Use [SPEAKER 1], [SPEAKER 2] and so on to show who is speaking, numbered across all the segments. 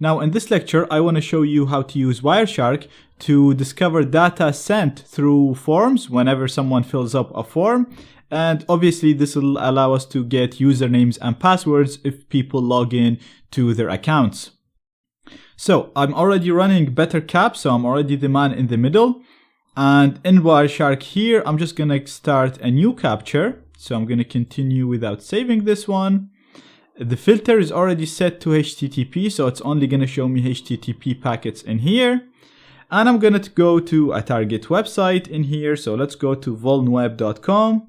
[SPEAKER 1] Now in this lecture, I want to show you how to use Wireshark to discover data sent through forms whenever someone fills up a form. And obviously this will allow us to get usernames and passwords if people log in to their accounts. So I'm already running BetterCap, so I'm already the man in the middle. And in Wireshark here, I'm just gonna start a new capture. So I'm gonna continue without saving this one. The filter is already set to HTTP, so it's only gonna show me HTTP packets in here. And I'm gonna go to a target website in here. So let's go to vulnweb.com.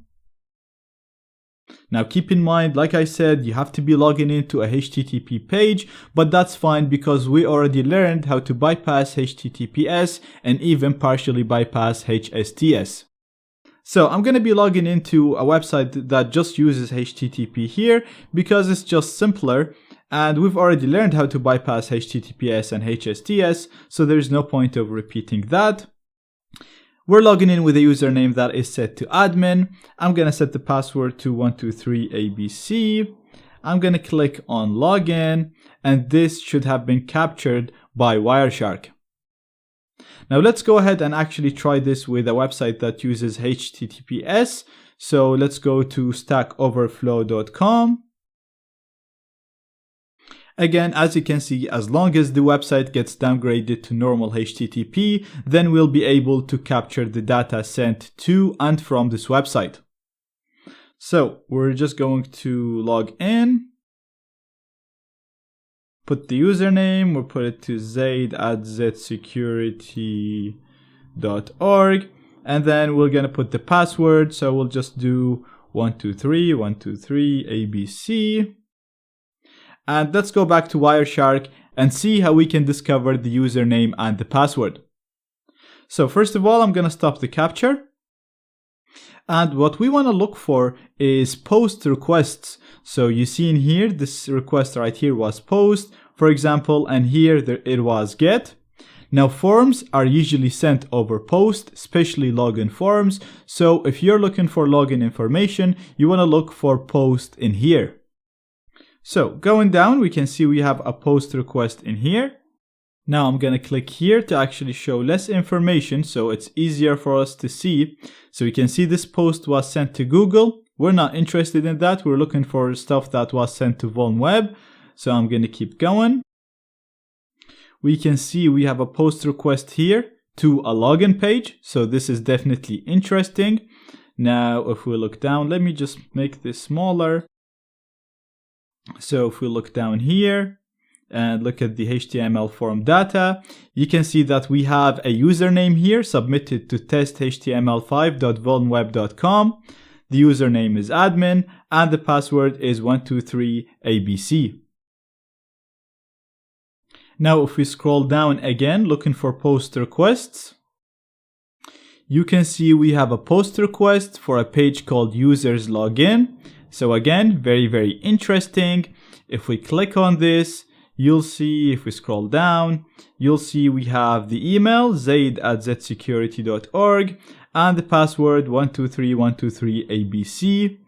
[SPEAKER 1] Now keep in mind, like I said, you have to be logging into a HTTP page, but that's fine because we already learned how to bypass HTTPS and even partially bypass HSTS. So I'm going to be logging into a website that just uses HTTP here because it's just simpler, and we've already learned how to bypass HTTPS and HSTS, so there's no point of repeating that. We're logging in with a username that is set to admin. I'm going to set the password to 123ABC. I'm going to click on login, and this should have been captured by Wireshark. Now let's go ahead and actually try this with a website that uses HTTPS. So let's go to stackoverflow.com. Again, as you can see, as long as the website gets downgraded to normal HTTP, then we'll be able to capture the data sent to and from this website. So we're just going to log in, put the username, we'll put it to zaid@zsecurity.org, and then we're going to put the password. So we'll just do 123ABC. And let's go back to Wireshark and see how we can discover the username and the password. So first of all, I'm going to stop the capture. And what we want to look for is post requests. So you see in here, this request right here was post, for example, and here it was get. Now forms are usually sent over post, especially login forms. So if you're looking for login information, you want to look for post in here. So going down, we can see we have a post request in here. Now I'm going to click here to actually show less information so it's easier for us to see. So we can see this post was sent to Google. We're not interested in that. We're looking for stuff that was sent to VulnWeb. So I'm going to keep going. We can see we have a post request here to a login page. So this is definitely interesting. Now if we look down, let me just make this smaller. So if we look down here and look at the HTML form data, you can see that we have a username here submitted to testhtml5.vulnweb.com. The username is admin and the password is 123ABC. Now if we scroll down again looking for post requests, you can see we have a post request for a page called users login. So again, very, very interesting. If we click on this, you'll see, if we scroll down, you'll see we have the email, zaid@zsecurity.org, and the password 123ABC.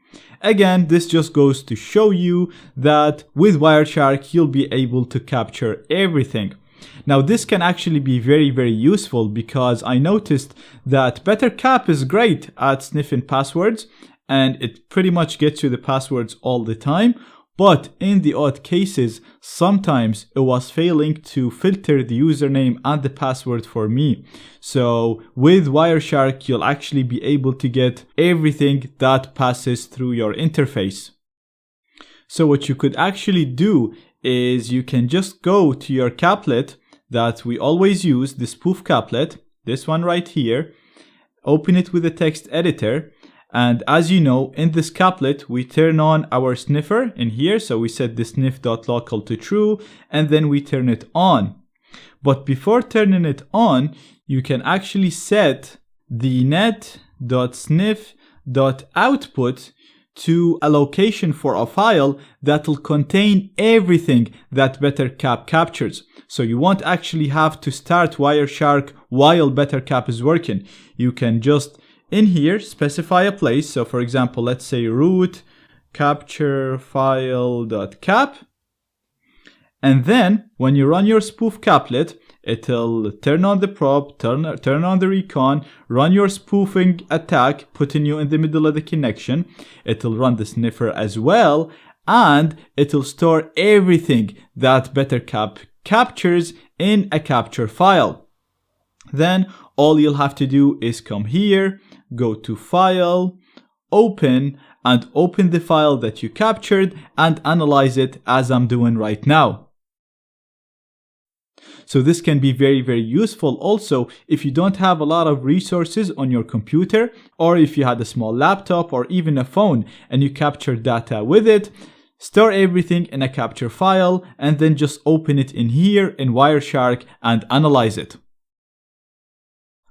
[SPEAKER 1] Again, this just goes to show you that with Wireshark, you'll be able to capture everything. Now, this can actually be very, very useful because I noticed that BetterCap is great at sniffing passwords, and it pretty much gets you the passwords all the time. But in the odd cases, sometimes it was failing to filter the username and the password for me. So with Wireshark, you'll actually be able to get everything that passes through your interface. So what you could actually do is you can just go to your caplet that we always use, the spoof caplet, this one right here, open it with a text editor. And as you know, in this caplet, we turn on our sniffer in here. So we set the sniff.local to true, and then we turn it on. But before turning it on, you can actually set the net.sniff.output to a location for a file that will contain everything that BetterCap captures. So you won't actually have to start Wireshark while BetterCap is working. You can just in here specify a place. So for example, let's say root capture file.cap. And then when you run your spoof caplet, it'll turn on the probe, turn on the recon, run your spoofing attack, putting you in the middle of the connection. It'll run the sniffer as well, and it'll store everything that BetterCap captures in a capture file. Then all you'll have to do is come here, go to File, Open, and open the file that you captured and analyze it as I'm doing right now. So this can be very, very useful also if you don't have a lot of resources on your computer, or if you had a small laptop or even a phone and you capture data with it. Store everything in a capture file and then just open it in here in Wireshark and analyze it.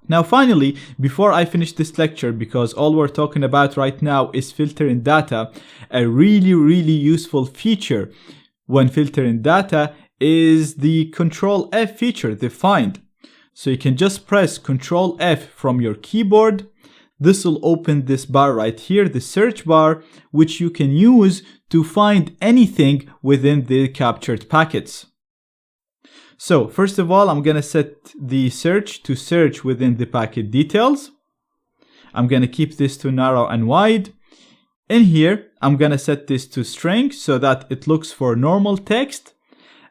[SPEAKER 1] Now finally, before I finish this lecture, because all we're talking about right now is filtering data, a really, really useful feature when filtering data is the Control F feature, the find. So you can just press Control F from your keyboard. This will open this bar right here, the search bar, which you can use to find anything within the captured packets. So first of all, I'm going to set the search to search within the packet details. I'm going to keep this to narrow and wide. In here, I'm going to set this to string so that it looks for normal text.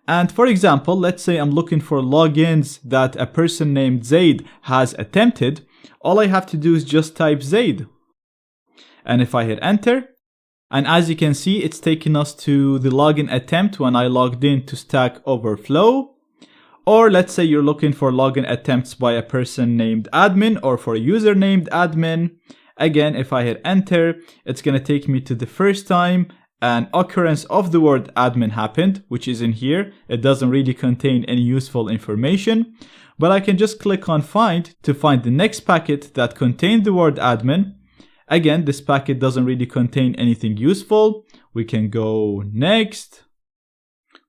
[SPEAKER 1] And for example, let's say I'm looking for logins that a person named Zaid has attempted. All I have to do is just type Zaid. And if I hit enter, and as you can see, it's taking us to the login attempt when I logged in to Stack Overflow. Or let's say you're looking for login attempts by a person named admin or for a user named admin. Again, if I hit enter, it's going to take me to the first time an occurrence of the word admin happened, which is in here. It doesn't really contain any useful information, but I can just click on find to find the next packet that contained the word admin. Again, this packet doesn't really contain anything useful. We can go next.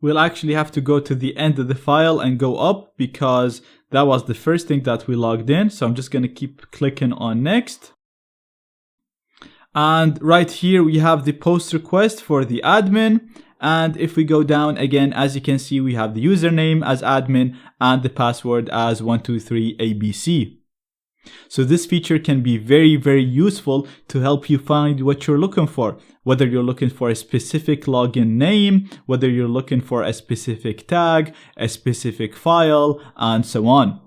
[SPEAKER 1] We'll actually have to go to the end of the file and go up because that was the first thing that we logged in. So I'm just going to keep clicking on next. And right here we have the post request for the admin. And if we go down again, as you can see, we have the username as admin and the password as 123ABC. So this feature can be very, very useful to help you find what you're looking for. Whether you're looking for a specific login name, whether you're looking for a specific tag, a specific file, and so on.